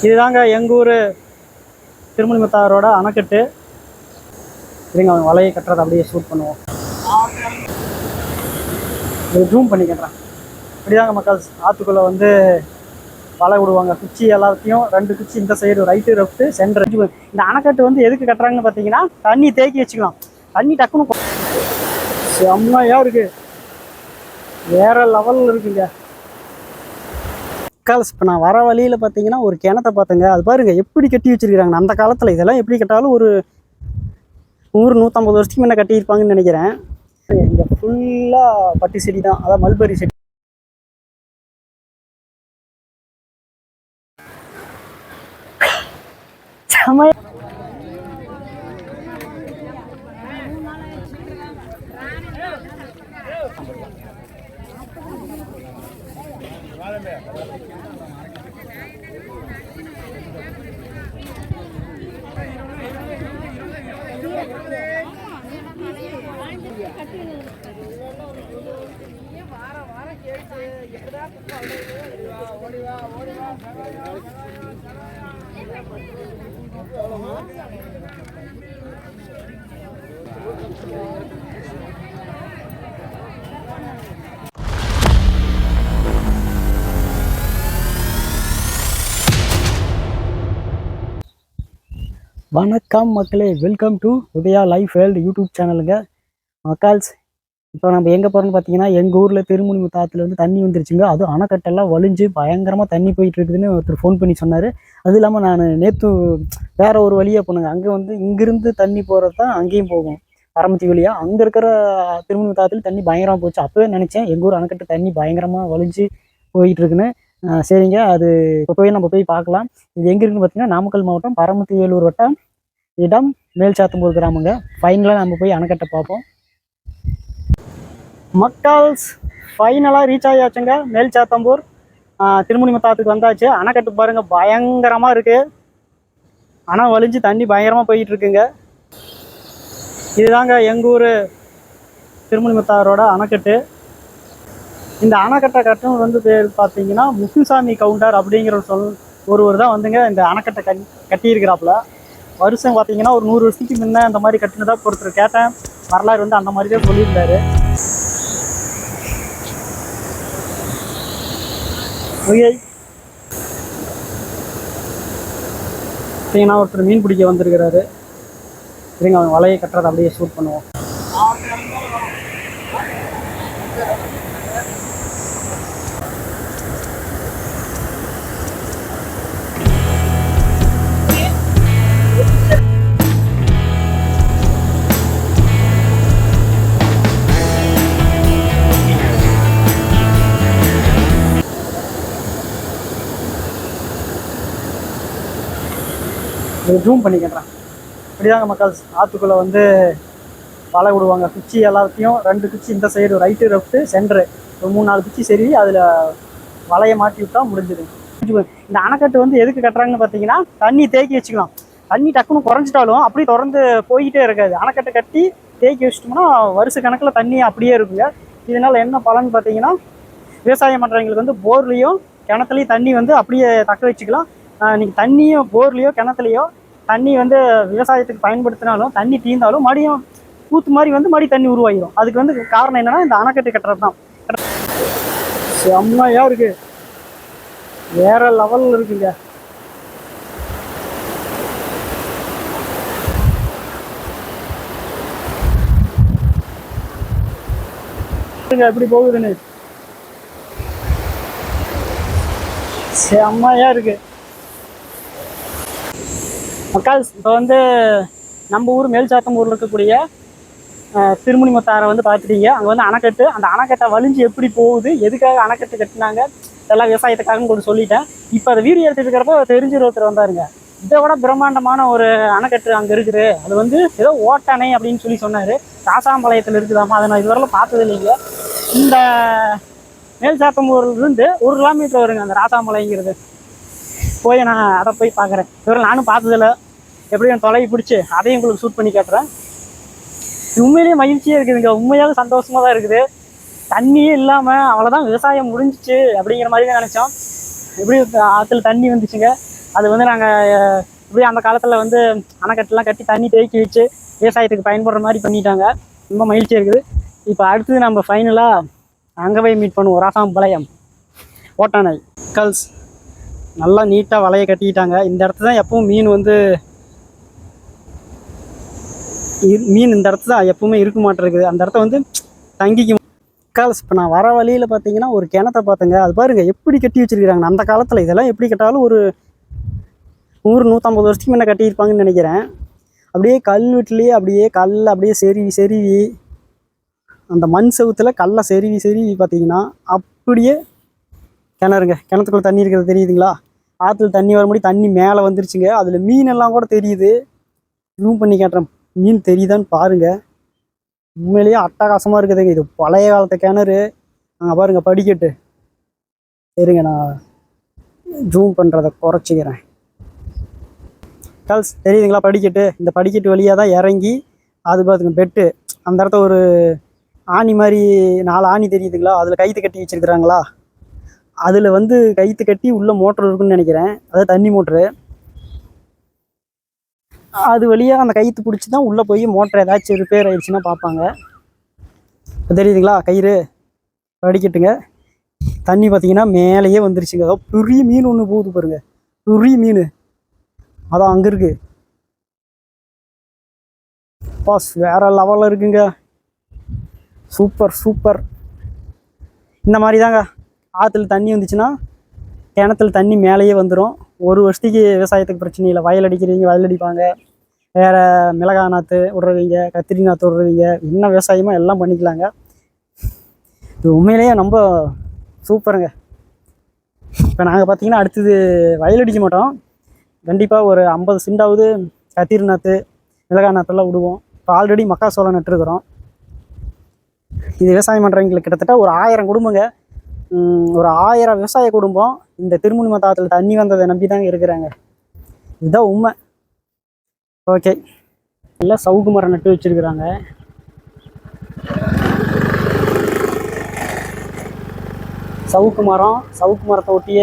இதுதாங்க எங்கள் ஊர் திருமணிமுத்தாரோட அணைக்கட்டு. இதுங்க அவங்க வலையை கட்டுறதை அப்படியே ஷூட் பண்ணுவோம். இது ஜூம் பண்ணி கட்டுறேன். இப்படிதாங்க மக்கள் ஆற்றுக்குள்ளே வந்து வலை விடுவாங்க. குச்சி எல்லாத்தையும் 2 குச்சி இந்த சைடு ரைட்டு லெஃப்ட்டு சென்டர். இந்த அணைக்கட்டு வந்து எதுக்கு கட்டுறாங்கன்னு பார்த்தீங்கன்னா தண்ணி தேக்கி வச்சுக்கலாம். தண்ணி டக்குன்னு செம்மையாக இருக்குது, வேற லெவலில் இருக்குங்க. கால்ஸ் இப்போ நான் வர வழியில் பார்த்தீங்கன்னா ஒரு கிணத்தை பார்த்தேங்க. அது பாருங்க எப்படி கட்டி வச்சிருக்கிறாங்க. அந்த காலத்தில் இதெல்லாம் எப்படி கட்டாலும் ஒரு 100-150 வருஷத்துக்கு முன்னே கட்டியிருப்பாங்கன்னு நினைக்கிறேன். இங்கே ஃபுல்லாக பட்டி செடி தான், அதான் மல்பரி செடி. செம்மையா வணக்கம் மக்களே, welcome to Udaya life world YouTube சேனலுங்க. மக்கால்ஸ் இப்போ நம்ம எங்கே போகிறோம்னு பார்த்தீங்கன்னா எங்கள் ஊரில் திருமணிமுத்தாத்துல வந்து தண்ணி வந்துருச்சுங்க. அதுவும் அணைக்கட்டெல்லாம் வலிஞ்சு பயங்கரமாக தண்ணி போயிட்டு இருக்குதுன்னு ஒருத்தர் ஃபோன் பண்ணி சொன்னார். அது இல்லாமல் நான் நேற்று வேறு ஒரு வழியாக போனேங்க. அங்கே வந்து இங்கேருந்து தண்ணி போகிறது தான் அங்கேயும் போகும், பரமத்தி வழியாக. அங்கே இருக்கிற திருமணிமுத்தாத்துல தண்ணி பயங்கரமாக போச்சு. அப்போவே நினச்சேன் எங்கள் ஊர் அணைக்கட்டு தண்ணி பயங்கரமாக வலிஞ்சு போயிட்டுருக்குன்னு. சரிங்க, அது இப்போ நம்ம போய் பார்க்கலாம். இது எங்கே இருக்குன்னு பார்த்தீங்கன்னா நாமக்கல் மாவட்டம் பரமத்தி வேலூர் வட்டம் இடம் மேல்சாத்தம்பூர் கிராமங்க. ஃபைனலாக நம்ம போய் அணைக்கட்டை பார்ப்போம். மக்கள்ஸ் ஃபைனலாக ரீச் ஆகியாச்சுங்க. மேல்சாத்தம்பூர் திருமணிமுத்தாத்துக்கு வந்தாச்சு. அணைக்கட்டு பாருங்கள் பயங்கரமாக இருக்குது. அணை வலிஞ்சு தண்ணி பயங்கரமாக போயிட்டு இருக்குங்க. இதுதாங்க எங்கள் ஊர் திருமணிமுத்தாரோட அணைக்கட்டு. இந்த அணைக்கட்டை கட்டணம் வந்து பேர் பார்த்தீங்கன்னா முத்துசாமி கவுண்டர் அப்படிங்கிற ஒருவர் தான் வந்துங்க இந்த அணைக்கட்டை கட்டியிருக்கிறாப்புல. வருஷம் பார்த்தீங்கன்னா ஒரு 100 வருஷத்துக்கு முன்னே அந்த மாதிரி கட்டினதாக ஒருத்தர் கேட்டேன். வரலாறு வந்து அந்த மாதிரி தான் சொல்லியிருந்தாரு. ஓகே, பார்த்தீங்கன்னா ஒருத்தர் மீன் பிடிக்க வந்திருக்கிறாரு. சரிங்க, அவங்க வலையை கட்டுறதை அப்படியே ஷூட் பண்ணுவோம். ஜூம் பண்ணி கட்டுறேன். இப்படிதாங்க மக்கள் ஆற்றுக்குள்ளே வந்து வலை விடுவாங்க. குச்சி எல்லாத்தையும் 2 குச்சி இந்த சைடு ரைட்டு லெஃப்ட்டு சென்டரு ஒரு 3-4 குச்சி சரி, அதில் வலையை மாட்டி விட்டா முடிஞ்சுது. இந்த அணைக்கட்டு வந்து எதுக்கு கட்டுறாங்கன்னு பார்த்தீங்கன்னா தண்ணி தேக்கி வச்சுக்கலாம். தண்ணி டக்குன்னு குறைஞ்சிட்டாலும் அப்படியே தொடர்ந்து போய்கிட்டே இருக்காது. அணைக்கட்டை கட்டி தேக்கி வச்சிட்டோம்னா வருஷ கணக்கில் தண்ணி அப்படியே இருக்குங்க. இதனால் என்ன பலன்னு பார்த்தீங்கன்னா விவசாயம் பண்ணுறவங்களுக்கு வந்து போர்லேயும் கிணத்துலையும் தண்ணி வந்து அப்படியே தக்க வச்சுக்கலாம். நீங்கள் தண்ணியும் போர்லேயோ கிணத்துலையோ தண்ணி வந்து விவசாயத்துக்கு பயன்படுத்தினாலும் தண்ணி தீர்ந்தாலும் மறுபடியும் ஊற்று மாதிரி வந்து மறுபடியும் தண்ணி உருவாகிடும். அதுக்கு வந்து காரணம் என்னன்னா இந்த அணைக்கட்டு கட்டுறது தான். செம்மையாக இருக்கு, வேற லெவலில் இருக்குங்க. எப்படி போகுதுன்னு செம்மையாக இருக்கு மக்கள். இப்போ வந்து நம்ம ஊர் மேல்சாத்தம்பூரில் இருக்கக்கூடிய திருமணிமுத்தாரை வந்து பார்த்துட்டீங்க. அங்கே வந்து அணைக்கட்டு, அந்த அணைக்கட்டை வலிஞ்சு எப்படி போகுது, எதுக்காக அணைக்கட்டு கட்டினாங்க, இதெல்லாம் விவசாயத்துக்காகன்னு கூட சொல்லிட்டேன். இப்போ அதை வீடியோ எடுத்துட்டு இருக்கிறப்ப தெரிஞ்ச ஒருத்தர் வந்தாருங்க. இதை விட பிரம்மாண்டமான ஒரு அணைக்கட்டு அங்கே இருக்குது, அது வந்து ஏதோ ஓட்டணை அப்படின்னு சொன்னார். ராசாம்பாளையத்தில் இருக்குதாமா, அதை நான் இதுவரையிலும் பார்த்தது இல்லைங்க. இந்த மேல்சாத்தம்பூர்லேருந்து 1 கிலோமீட்டர் வருங்க அந்த ராசாம்பாளையங்கிறது. போய் நான் அதை போய் பார்க்குறேன். இதுவரை நானும் பார்த்ததில்லை. எப்படியும் தொலைவி பிடிச்சி அதையும் உங்களுக்கு ஷூட் பண்ணி காட்டுறேன். உண்மையிலேயே மகிழ்ச்சியாக இருக்குதுங்க, உண்மையாக சந்தோஷமாக தான் இருக்குது. தண்ணியே இல்லாமல் அவ்வளோதான் விவசாயம் முடிஞ்சிச்சு அப்படிங்கிற மாதிரி தான் நினச்சோம். எப்படி ஆற்றுல தண்ணி வந்துச்சுங்க. அது வந்து நாங்கள் இப்படி அந்த காலத்தில் வந்து அணைக்கட்டுலாம் கட்டி தண்ணி தேக்கி வச்சு விவசாயத்துக்கு பயன்படுற மாதிரி பண்ணிட்டாங்க. ரொம்ப மகிழ்ச்சியாக இருக்குது. இப்போ அடுத்தது நம்ம ஃபைனலாக அங்கே போய் மீட் பண்ணுவோம். ராசாம்பாளையம் ஓட்டானை கல்ஸ் நல்லா நீட்டாக வலையை கட்டிக்கிட்டாங்க. இந்த இடத்துல தான் எப்பவும் மீன் வந்து இந்த இடத்துல தான் எப்பவுமே இருக்க மாட்டேருக்குது. அந்த இடத்த வந்து தங்கிக்கும் கால்ஸ். இப்போ நான் வர வழியில் பார்த்தீங்கன்னா ஒரு கிணத்தை பார்த்தேங்க. அது பாருங்கள் எப்படி கட்டி வச்சுருக்கிறாங்க. அந்த காலத்தில் இதெல்லாம் எப்படி கட்டாலும் ஒரு 100-150 வருஷத்துக்கு முன்னே கட்டியிருப்பாங்கன்னு நினைக்கிறேன். அப்படியே கல் வீட்டிலேயே அப்படியே கல் அப்படியே செருவி அந்த மண் செவுத்தில் கல்லை செருவி பார்த்தீங்கன்னா அப்படியே கிணறுங்க. கிணத்துக்குள்ளே தண்ணி இருக்கிறது தெரியுதுங்களா? ஆற்றுல தண்ணி வர முடியும். தண்ணி மேலே வந்துருச்சுங்க. அதில் மீன் எல்லாம் கூட தெரியுது. ஜூம் பண்ணி கேட்டுறேன், மீன் தெரியுதான்னு பாருங்கள். உண்மையிலேயே அட்டகாசமாக இருக்குதுங்க. இது பழைய காலத்து கிணறு. அங்கே பாருங்கள் படிக்கட்டு. சரிங்க, நான் ஜூம் பண்ணுறதை குறைச்சிக்கிறேன். கல்ஸ் தெரியுதுங்களா படிக்கட்டு? இந்த படிக்கட்டு வழியாக தான் இறங்கி அது பார்த்துங்க பெட்டு. அந்த இடத்த ஒரு ஆணி மாதிரி 4 ஆணி தெரியுதுங்களா? அதில் கைத்து கட்டி வச்சுருக்குறாங்களா? அதில் வந்து கைத்து கட்டி உள்ளே மோட்ரு இருக்குன்னு நினைக்கிறேன். அதாவது தண்ணி மோட்ரு. அது வழியாக அந்த கைத்து பிடிச்சி தான் உள்ளே போய் மோட்டர் ஏதாச்சும் ரிப்பேர் ஆயிடுச்சுன்னா பார்ப்பாங்க. இப்போ தெரியுதுங்களா கயிறு படிக்கட்டுங்க. தண்ணி பார்த்தீங்கன்னா மேலேயே வந்துருச்சுங்க. அதோ பெரிய மீன் ஒன்று போகுது பாருங்க, பெரிய மீன். அதான் அங்கே இருக்கு பாஸ், வேற லெவலில் இருக்குங்க. சூப்பர். இந்த மாதிரி தாங்க ஆற்றுல தண்ணி வந்துச்சுன்னா கிணத்துல தண்ணி மேலேயே வந்துடும். ஒரு வருஷத்துக்கு விவசாயத்துக்கு பிரச்சனை இல்லை. வயல் அடிக்கிறவங்க வயல் அடிப்பாங்க, வேறு மிளகாய் நாற்று விடுறவங்க, கத்திரி நாற்று விடுறவங்க, என்ன விவசாயமோ எல்லாம் பண்ணிக்கலாங்க. இது உண்மையிலேயே ரொம்ப சூப்பருங்க. இப்போ நாங்கள் பார்த்தீங்கன்னா அடுத்தது வயல் அடிக்க மாட்டோம். கண்டிப்பாக ஒரு 50 சென்டாவது கத்திரி நாற்று மிளகாய் நாற்றெல்லாம் விடுவோம். இப்போ ஆல்ரெடி மக்காசோளம் நட்டுருக்குறோம். இது விவசாயம் பண்ணுறவங்களுக்கு கிட்டத்தட்ட ஒரு 1000 குடும்பங்க. ஒரு 1000 விவசாய குடும்பம் இந்த திருமுனி மத்தாத்தில் தண்ணி வந்ததை நம்பி தாங்க இருக்கிறாங்க. இதுதான் உண்மை. ஓகே, எல்லாம் சவுக்கு மரம் நட்டு வச்சுருக்குறாங்க. சவுக்கு மரத்தை ஒட்டிய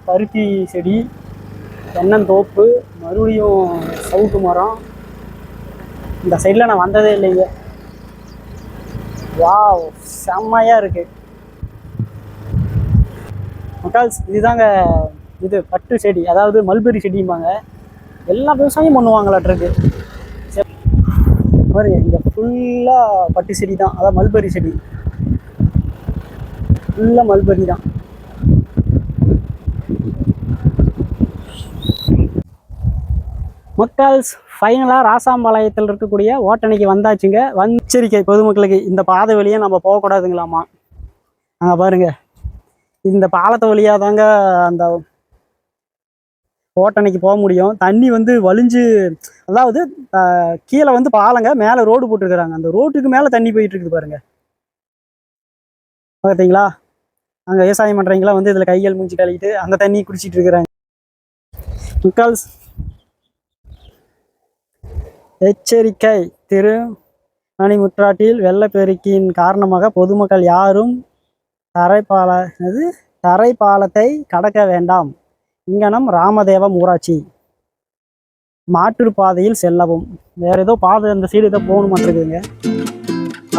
பருத்தி செடி, தென்னந்தோப்பு, மறுபடியும் சவுக்கு மரம். இந்த சைடில் நான் வந்ததே இல்லைங்க. வாவ், செம்மையாக இருக்குது மக்கால்ஸ். இதுதாங்க இது பட்டு செடி, அதாவது மல்பெரி செடிம்பாங்க. எல்லா விவசாயம் பண்ணுவாங்களாட்டிருக்கு. சரி பாருங்க, இங்கே ஃபுல்லாக பட்டு செடி தான், அதாவது மல்பெரி செடி. ஃபுல்லாக மல்பெரி தான். மக்கால்ஸ் ஃபைனலாக ராசாம்பாளையத்தில் இருக்கக்கூடிய ஓட்டணைக்கு வந்தாச்சுங்க. எச்சரிக்கை பொதுமக்களுக்கு, இந்த பாதை வழியே நம்ம போகக்கூடாதுங்களாமா. அங்கே பாருங்கள், இந்த பாலத்தை வழியாக தாங்க அந்த ஓட்டணைக்கு போக முடியும். தண்ணி வந்து வலிஞ்சு, அதாவது கீழே வந்து பாலங்க, மேலே ரோடு போட்டுருக்குறாங்க. அந்த ரோட்டுக்கு மேலே தண்ணி போயிட்டு இருக்குது பாருங்க. பார்த்தீங்களா? அங்கே விவசாயம் பண்ணுறவங்களாம் வந்து இதில் கைகள் மூஞ்சி கழுவிட்டு அந்த தண்ணி குடிச்சிட்டு இருக்கிறாங்க. முக்கால்ஸ் எச்சரிக்கை, திருமணிமுற்றாற்றில் வெள்ளப்பெருக்கின் காரணமாக பொதுமக்கள் யாரும் தரைப்பாலத்தை கடக்க வேண்டாம். இங்கனம் ராமதேவம் ஊராட்சி. மாற்றுப்பாதையில் செல்லவும். வேற ஏதோ பாதை அந்த சைடு ஏதோ போகணும் மாட்டிருக்குதுங்க.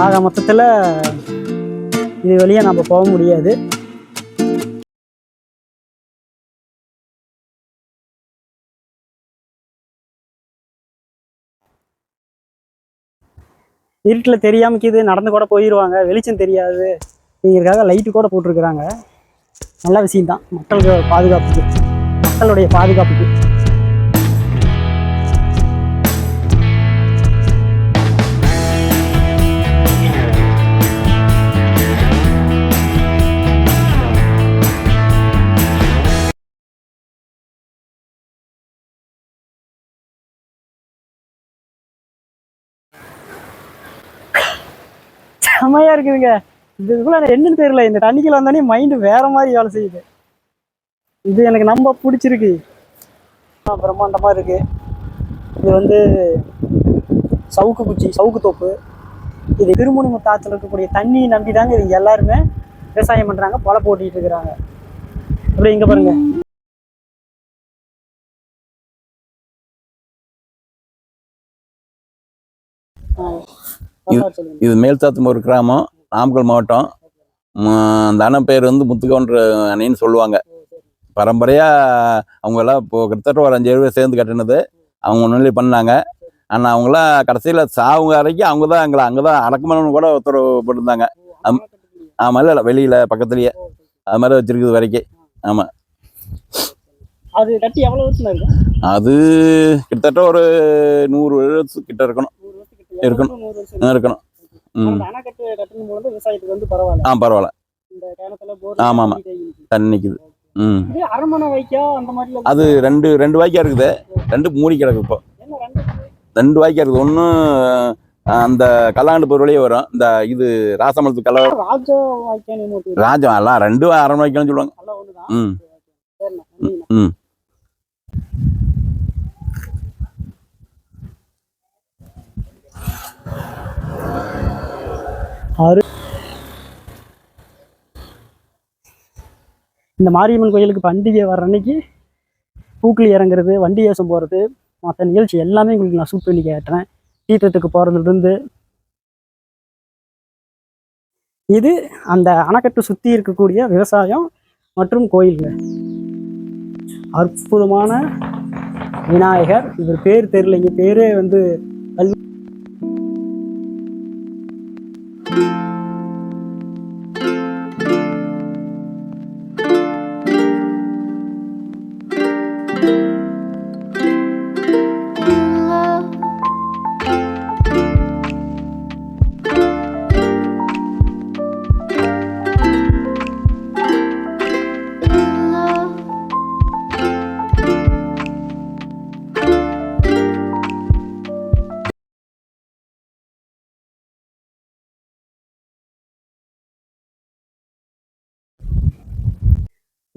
ஆக மொத்தத்தில் இது வழியாக நம்ம போக முடியாது. இருட்டில் தெரியாமல் இது நடந்து கூட போயிடுவாங்க, வெளிச்சம் தெரியாது அப்படிங்கிறதுக்காக லைட்டு கூட போட்டிருக்கிறாங்க. நல்ல விஷயம்தான், மக்களுடைய பாதுகாப்புக்கு. செம்மையாக இருக்குதுங்க. இதுக்குள்ள என்னன்னு தெரியல, இந்த தண்ணிக்குள்ள வந்தானே மைண்டு வேற மாதிரி வேலை செய்யுது. இது எனக்கு ரொம்ப பிடிச்சிருக்கு, பிரம்மாண்டமாக இருக்கு. இது வந்து சவுக்கு தோப்பு. இது திருமுனிமுத்தாற்றில் இருக்கக்கூடிய தண்ணி நம்பி தாங்க இவங்க எல்லாருமே விவசாயம் பண்ணுறாங்க, பொலை போட்டிகிட்டு இருக்கிறாங்க. அப்படியே இங்க பாருங்க. இது மேல்சாத்தம் ஒரு கிராமம், நாமக்கல் மாவட்டம். அந்த அண்ணன் பேர் வந்து முத்துக்கவுண்டர் அணின்னு சொல்லுவாங்க. பரம்பரையா அவங்க எல்லாம் இப்போ கிட்டத்தட்ட ஒரு 5 பேர் சேர்ந்து கட்டினது. அவங்க முன்னிலை பண்ணாங்க. ஆனால் அவங்களாம் கடைசியில் சாவுங்க வரைக்கும் அவங்க தான் எங்களை அங்கே தான் அடக்கணும்னு கூட உத்தரவு போட்டிருந்தாங்க. ஆமாம், இல்லை வெளியில் பக்கத்துலேயே அது மாதிரி வச்சிருக்குது வரைக்கும். ஆமாம். அது கட்டி எவ்வளோ வருஷம் இருக்கும்? அது கிட்டத்தட்ட ஒரு 100 வருஷத்துக்கிட்ட இருக்கணும். இருக்கணும். விவசாயத்துக்கு வந்து பரவாயில்ல. பரவாயில்ல. ஆமாம் ஆமாம், தண்ணி நிற்குது. அரண்மனை வாய்க்கா அந்த மாதிரி அது ரெண்டு வாய்க்கா இருக்குது. 2 மூடி கிடக்கு. இப்போ 2 வாய்க்கா இருக்குது. ஒன்று அந்த கல்லாண்டு பொருள் வழியே வரும். இந்த இது ராசமலத்து கல்ல ராஜம் எல்லாம் 2 அரண்மனை வாய்க்கான்னு சொல்லுவாங்க. ம் ம் இந்த மாரியம்மன் கோயிலுக்கு பண்டிகை வர்ற அன்னைக்கு பூக்களி இறங்குறது, வண்டி ஏசம் போகிறது, மற்ற நிகழ்ச்சி எல்லாமே உங்களுக்கு நான் ஷூட் பண்ணி கேட்டுறேன். தீர்த்தத்துக்கு போகிறதுலேருந்து இது அந்த அணைக்கட்டு சுற்றி இருக்கக்கூடிய விவசாயம் மற்றும் கோயிலுங்க. அற்புதமான விநாயகர். இவர் பேர் தெரியலைங்க, பேரே வந்து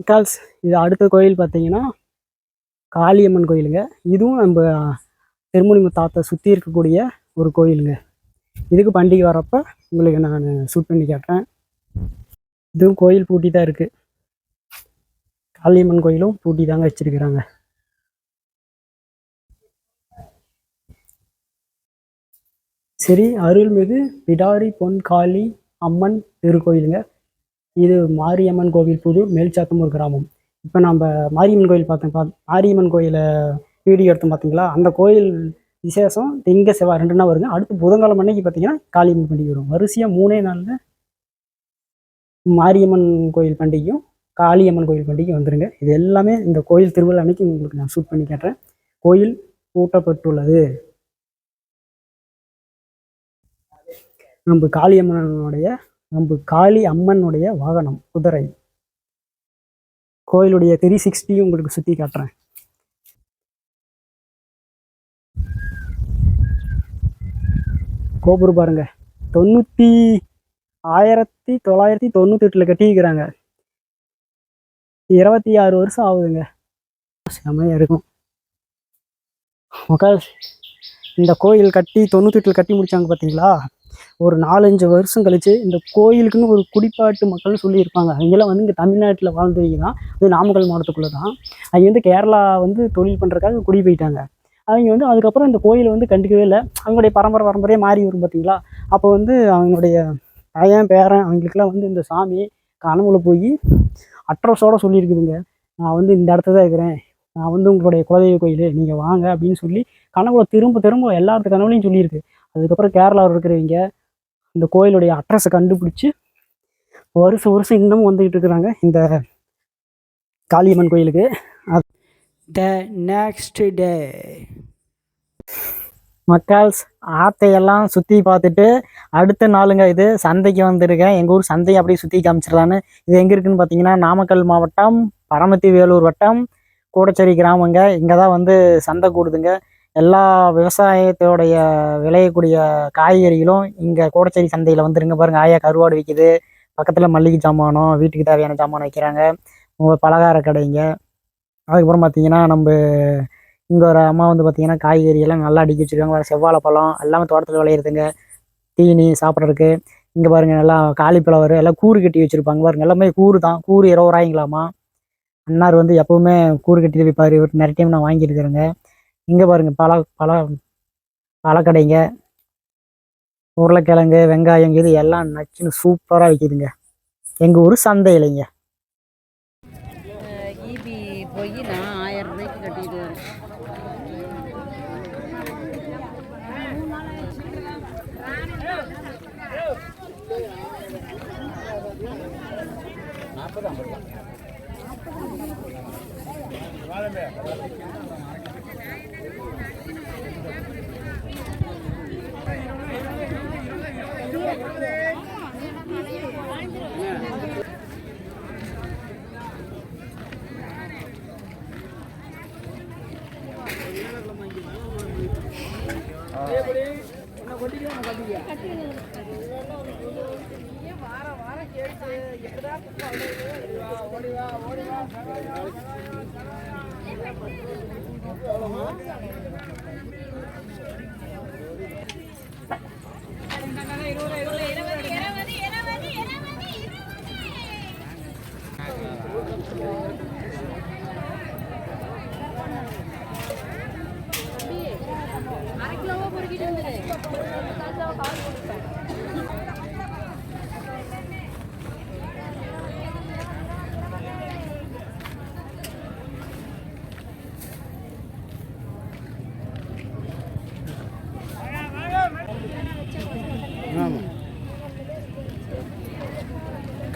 கால்ஸ். இது அடுத்த கோயில் பார்த்தீங்கன்னா காளியம்மன் கோயிலுங்க. இதுவும் நம்ம திருமணி தாத்தை சுற்றி இருக்கக்கூடிய ஒரு கோயிலுங்க. இதுக்கு பண்டிகை வரப்போ உங்களுக்கு நான் ஷூட் பண்ணி கேட்டேன். இதுவும் கோயில் பூட்டி தான் இருக்குது. காளியம்மன் கோயிலும் பூட்டி தாங்க வச்சிருக்கிறாங்க. சரி, அருள்மிகு பிடாரி பொன் காளி அம்மன் திருக்கோயிலுங்க. இது மாரியம்மன் கோவில் புதூர், மேல்சாத்தம் ஒரு கிராமம். இப்போ நம்ம மாரியம்மன் கோயில் மாரியம்மன் கோயிலை வீடியோ எடுத்தோம் பார்த்தீங்களா? அந்த கோயில் விசேஷம் திங்க செவ்வாய் 2 நாள் வருங்க. அடுத்து புதன்கிழமை அன்னைக்கு பார்த்தீங்கன்னா காளியம்மன் பண்டிகை வரும். வரிசையாக 3 நாளில் மாரியம்மன் கோயில் பண்டிகையும் காளியம்மன் கோயில் பண்டிகை வந்துருங்க. இது எல்லாமே இந்த கோயில் திருவிழா அன்னைக்கு உங்களுக்கு நான் ஷூட் பண்ணி கேட்டேன். கோயில் பூட்டப்பட்டுள்ளது. நம்ம காளி அம்மனுடைய வாகனம் குதிரை. கோயிலுடைய 360 உங்களுக்கு சுற்றி காட்டுறேன். கோபுரம் பாருங்க, 1998 கட்டிக்கிறாங்க. 26 வருஷம் ஆகுதுங்க. செமையா இருக்கும். இந்த கோயில் கட்டி 98 கட்டி முடிச்சாங்க பார்த்தீங்களா? ஒரு 4-5 வருஷம் கழிச்சு இந்த கோயிலுக்குன்னு ஒரு குடிப்பாட்டு மக்கள்னு சொல்லியிருப்பாங்க. அவங்கெல்லாம் வந்து இங்கே தமிழ்நாட்டில் வாழ்ந்தவங்க தான். அது நாமக்கல் மாவட்டத்துக்குள்ளே தான். அவங்க வந்து கேரளா வந்து தொழில் பண்ணுறதுக்காக குடி போயிட்டாங்க. அவங்க வந்து அதுக்கப்புறம் இந்த கோயிலை வந்து கண்டுக்கவே இல்லை. அவங்களுடைய பரம்பரையாக மாறி வரும் பார்த்தீங்களா? அப்போ வந்து அவங்களுடைய பையன் பேரன் அவங்களுக்குலாம் வந்து இந்த சாமி கனவுல போய் அட்ரஸோடு சொல்லியிருக்குதுங்க. நான் வந்து இந்த இடத்துல தான் இருக்கிறேன், நான் வந்து உங்களுடைய குலதெய்வ கோயில், நீங்கள் வாங்க அப்படின்னு சொல்லி கனவுல திரும்ப எல்லாத்து கனவுலையும் சொல்லியிருக்கு. அதுக்கப்புறம் கேரளாவில் இருக்கிறவங்க இந்த கோயிலுடைய அட்ரஸை கண்டுபிடிச்சி வருஷம் இன்னமும் வந்துக்கிட்டு இருக்கிறாங்க இந்த காளியம்மன் கோயிலுக்கு. த நெக்ஸ்ட் டே மக்கள்ஸ் ஆத்தையெல்லாம் சுற்றி பார்த்துட்டு அடுத்த நாளுங்க இது சந்தைக்கு வந்திருக்கேன். எங்கள் ஊர் சந்தையை அப்படியே சுற்றி காமிச்சிடலான்னு. இது எங்கே இருக்குதுன்னு பார்த்தீங்கன்னா நாமக்கல் மாவட்டம் பரமத்தி வேலூர் வட்டம் கூடச்சேரி கிராமங்க. இங்கே தான் வந்து சந்தை கூடுதுங்க. எல்லா விவசாயத்தோடைய விளையக்கூடிய காய்கறிகளும் இங்கே கூடச்சேரி சந்தையில் வந்துருங்க. பாருங்கள், ஆயா கருவாடு விற்கிது, பக்கத்தில் மல்லிகை சாமானம், வீட்டுக்கு தேவையான சாமானம் வைக்கிறாங்க, பலகார கடைங்க. அதுக்கப்புறம் பார்த்தீங்கன்னா நம்ம இங்கே ஒரு அம்மா வந்து பார்த்தீங்கன்னா காய்கறி எல்லாம் நல்லா அடுக்கி வச்சுருக்காங்க. வேறு செவ்வாழை பழம் எல்லாமே தோட்டத்தில் விளையிறதுங்க, தீனி சாப்பிட்றதுக்கு. இங்கே பாருங்கள் நல்லா காலிஃப்ளவர் எல்லாம் கூறு கட்டி வச்சுருப்பாங்க. பாருங்கள் எல்லாமே கூறு தான். கூறு 20 ரூபாய்ங்களாமா. அண்ணார் வந்து எப்பவுமே கூறு கட்டிட்டு வைப்பார். இவர் நிறைய டைம் நான் வாங்கியிருக்கிறேங்க. இங்கே பாருங்கள் பழக்கடைங்க, உருளைக்கிழங்கு, வெங்காயம் இது எல்லாம் நச்சுன்னு சூப்பராக விற்கிதுங்க. எங்கள் ஊர் சந்தையிலைங்க. ஈபி போய் நான் 1000 ரூபாய்க்கு கட்டிட்டு வரேன்.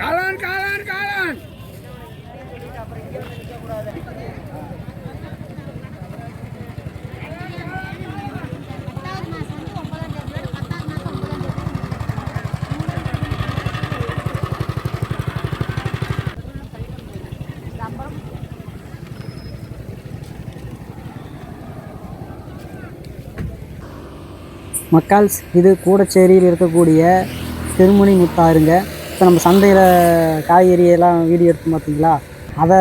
காளான் காளான் காளான் மக்கால்ஸ், இது கூடச்சேரியில் இருக்கக்கூடிய திருமணி முத்தாருங்க. இப்போ நம்ம சந்தையில் காய்கறியெல்லாம் வீடியோ எடுத்து பார்த்தீங்களா, அதை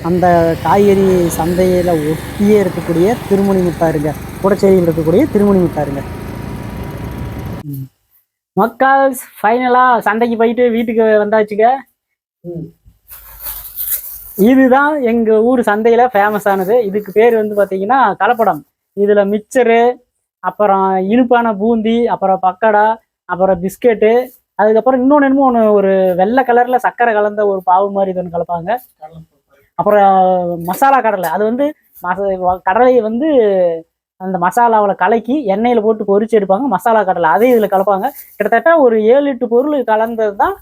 அந்த காய்கறி சந்தையில் ஒட்டியே இருக்கக்கூடிய திருமணி முத்தாருங்க. கூடச்சேரியில் இருக்கக்கூடிய திருமணி முத்தாருங்க. மக்கால்ஸ், ஃபைனலாக சந்தைக்கு போயிட்டு வீட்டுக்கு வந்தாச்சுங்க. இதுதான் எங்கள் ஊர் சந்தையில் ஃபேமஸானது. இதுக்கு பேர் வந்து பார்த்தீங்கன்னா கலப்படம். இதில் மிக்சரு, அப்புறம் இனிப்பான பூந்தி, அப்புறம் பக்கடா, அப்புறம் பிஸ்கெட்டு, அதுக்கப்புறம் இன்னொன்று என்னமோ ஒன்று ஒரு வெள்ளை கலரில் சர்க்கரை கலந்த ஒரு பாவு மாதிரி இது ஒன்று கலப்பாங்க. அப்புறம் மசாலா கடலை, அது வந்து கடலையை வந்து அந்த மசாலாவில் கலக்கி எண்ணெயில் போட்டு பொரிச்சு எடுப்பாங்க. மசாலா கடலை அதே இதில் கலப்பாங்க. கிட்டத்தட்ட ஒரு 7-8 பொருள் கலந்தது தான்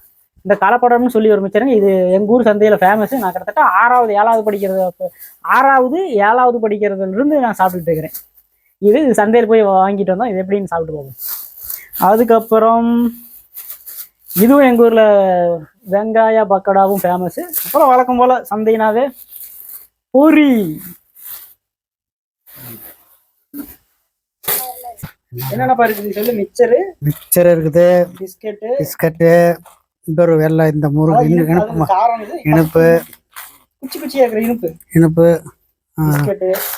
இந்த கலப்படம்னு சொல்லி ஒரு மிச்சருங்க. இது எங்கள் ஊர் சந்தையில் ஃபேமஸ். நான் கிட்டத்தட்ட 6வது 7வது படிக்கிறதுலேருந்து நான் சாப்பிட்டுட்டு இருக்கிறேன். இது சந்தையில் போய் வாங்கிட்டு வந்தோம். இது எப்படின்னு சாப்பிட்டு போகும். அதுக்கப்புறம் இதுவும் எங்கள் ஊரில் வெங்காய பக்கடாவும் ஃபேமஸ்ஸு. அப்புறம் வழக்கம் போல் சந்தைனாவே பூரி, என்னென்னப்பா இருக்குது சொல்லு. மிக்சர் இருக்குது, பிஸ்கட்டு, இந்த ஒரு வெள்ளை, இந்த முருகு இனிப்பு, குச்சி குச்சியாக இருக்கிற இனிப்பு,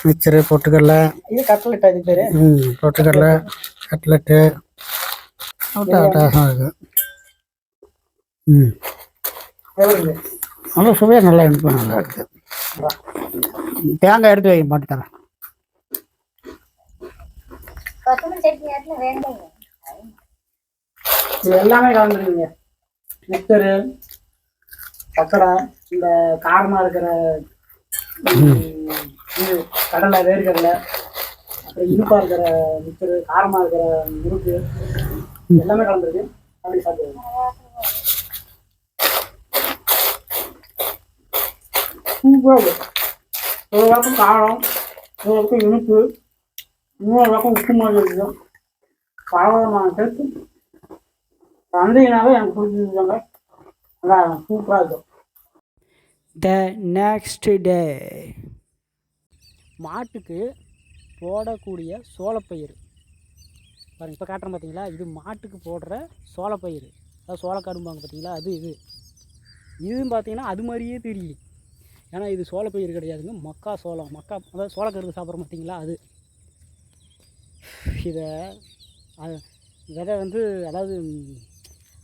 மிக்சரு, பொட்டுக்கடலை, இது கட்லெட், அது பேரு பொட்டுக்கடலை கட்லெட்டு, இருக்கு. நல்லா சுவையாக நல்லா இனிப்பு, நல்லா இருக்குது. தேங்காய் எடுத்து வைக்க மாட்டு தரேன். இது எல்லாமே கலந்துருக்குங்க. மிக்சரு, பக்கடா, இந்த காரமாக இருக்கிற இது கடலை, வேர்க்கடலை, அப்புறம் இனிப்பாக இருக்கிற மிக்சரு, காரமாக இருக்கிற முறுக்கு, எல்லாமே கலந்துருக்கு. அப்படி சாப்பிடுவோம். ஒரு பக்கம் காரம், ஒரு பக்கம் இனிப்பு, இன்னொரு பக்கம் உப்பு மாதிரி இருக்கும். பலவிதமான டேஸ்ட்டு. சந்தையினாவே எனக்கு பிடிச்சிருக்காங்க. நல்லா சூப்பராக இருக்கும். த நெக்ஸ்ட் டே மாட்டுக்கு போடக்கூடிய சோளப்பயிர் பாருங்கள். இப்போ காட்டுறேன் பார்த்தீங்களா, இது மாட்டுக்கு போடுற சோளப்பயிர், அதாவது சோளக்காடும்பாங்க பார்த்தீங்களா, அது இதுன்னு பார்த்தீங்கன்னா அது மாதிரியே தெரியும். ஏன்னா இது சோளப்பயிர் கிடையாதுங்க, மக்கா சோளம். அதாவது சோளக்கருது சாப்பிட்றோம் பார்த்தீங்களா, அது. இதை விதை வந்து, அதாவது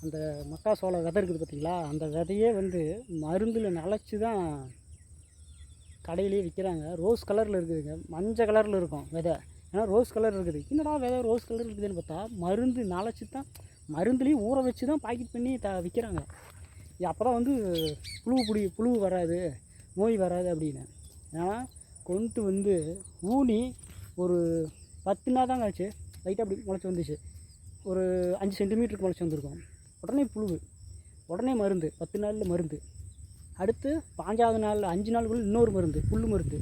அந்த மக்கா சோள விதை இருக்குது பார்த்தீங்களா, அந்த விதையே வந்து மருந்தில் நனைச்சி தான் கடையிலேயே விற்கிறாங்க. ரோஸ் கலரில் இருக்குதுங்க, மஞ்சள் கலரில் இருக்கும் விதை. ஏன்னா ரோஸ் கலர் இருக்குது. என்னடா விதை ரோஸ் கலர் இருக்குதுன்னு பார்த்தா மருந்து நனைச்சி தான், மருந்துலேயும் ஊற வச்சு தான் பாக்கெட் பண்ணி விற்கிறாங்க. அப்போ தான் வந்து புழு வராது, நோய் வராது அப்படின்னு. ஏன்னா கொண்டு வந்து ஊனி ஒரு 10 நாள் தாங்க ஆச்சு, லைட்டாக அப்படி முளைச்சி வந்துச்சு. ஒரு 5 சென்டிமீட்டருக்கு முளைச்சி வந்திருக்கும். உடனே உடனே மருந்து, 10 நாளில் மருந்து. அடுத்து 5ஆவது நாள் 5 நாளுக்குள்ளே இன்னொரு மருந்து, புல் மருந்து.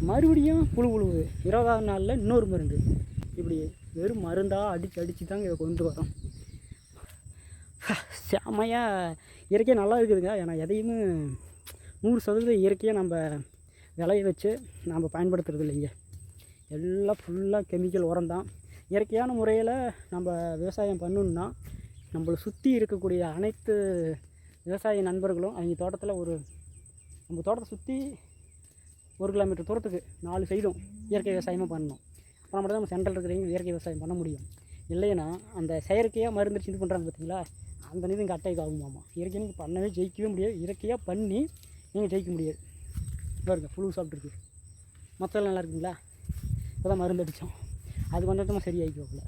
மறுபடியும் புழுவுது 20ஆவது நாளில் இன்னொரு மருந்து. இப்படி வெறும் மருந்தாக அடித்து தாங்க இதை கொண்டு வரோம். செம்மையாக இயற்கையாக நல்லா இருக்குதுங்க. ஏன்னா எதையுமே 100% இயற்கையாக நம்ம விளைய வச்சு நம்ம பயன்படுத்துறது இல்லைங்க. எல்லாம் ஃபுல்லாக கெமிக்கல் உரம் தான். இயற்கையான முறையில் நம்ம விவசாயம் பண்ணணுன்னா நம்மளை சுற்றி இருக்கக்கூடிய அனைத்து விவசாய நண்பர்களும் அவங்க தோட்டத்தில் நம்ம தோட்டத்தை சுற்றி 1 கிலோமீட்டர் தூரத்துக்கு 4 சைடும் இயற்கை விவசாயமாக பண்ணணும். அப்புறம் மட்டும் தான் நம்ம சென்ட்ரல் இருக்கிறவங்க இயற்கை விவசாயம் பண்ண முடியும். இல்லைன்னா அந்த செயற்கையாக மருந்து இது பண்ணுறாங்க பார்த்தீங்களா, அந்த நீதி இங்கே அட்டைக்கு ஆகுமாமா. இயற்கையாக நீங்கள் பண்ணவே ஜெயிக்கவே முடியாது. இயற்கையாக பண்ணி நீங்கள் ஜெயிக்க முடியாது. பாருங்க புழு சாப்பிட்ருக்கு. மொத்தம் நல்லா இருக்குங்களா? இப்போ தான் மருந்து அடித்தோம். அது கொஞ்சம் கொஞ்சமாக சரி ஆகிக்குவாப்பில்,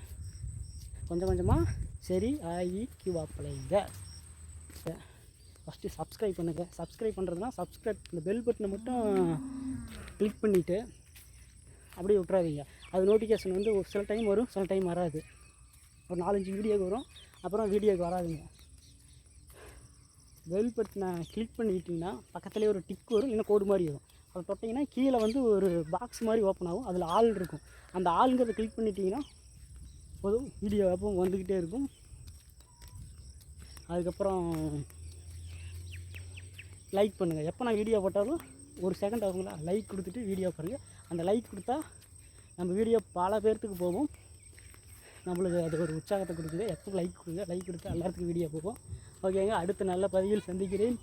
கொஞ்சம் கொஞ்சமாக சரி ஆகிக்கு வாப்பிலைங்க. ஃபஸ்ட்டு சப்ஸ்கிரைப் பண்ணுங்கள். சப்ஸ்கிரைப் பண்ணுறதுனா இந்த பெல் பட்டனை மட்டும் கிளிக் பண்ணிவிட்டு அப்படியே விட்றாதீங்க. அது நோட்டிஃபிகேஷன் வந்து ஒரு சில டைம் வரும், சில டைம் வராது. ஒரு 4-5 வீடியோக்கு வரும், அப்புறம் வீடியோக்கு வராதுங்க. பெல் பட்டனை கிளிக் பண்ணிக்கிட்டிங்கன்னா பக்கத்துலேயே ஒரு டிக் வரும், இல்லைன்னா கோடு மாதிரி வரும். அதை தொட்டிங்கன்னா கீழே வந்து ஒரு பாக்ஸ் மாதிரி ஓப்பன் ஆகும், அதில் ஆல் இருக்கும். அந்த ஆளுங்கிறத கிளிக் பண்ணிட்டீங்கன்னா போதும், வீடியோ எப்போ வந்துக்கிட்டே இருக்கும். அதுக்கப்புறம் லைக் பண்ணுங்கள். எப்போ நான் வீடியோ போட்டாலும் 1 செகண்ட் ஆகுங்களா, லைக் கொடுத்துட்டு வீடியோ பாருங்கள். அந்த லைக் கொடுத்தா நம்ம வீடியோ பல பேர்த்துக்கு போகும். நம்மளுக்கு அது ஒரு உற்சாகத்தை கொடுக்குது. எப்போ லைக் கொடுங்க, லைக் கொடுத்தா எல்லாத்துக்கும் வீடியோ போகும். ஓகேங்க, அடுத்த நல்ல பதிவில் சந்திக்கிறேன்.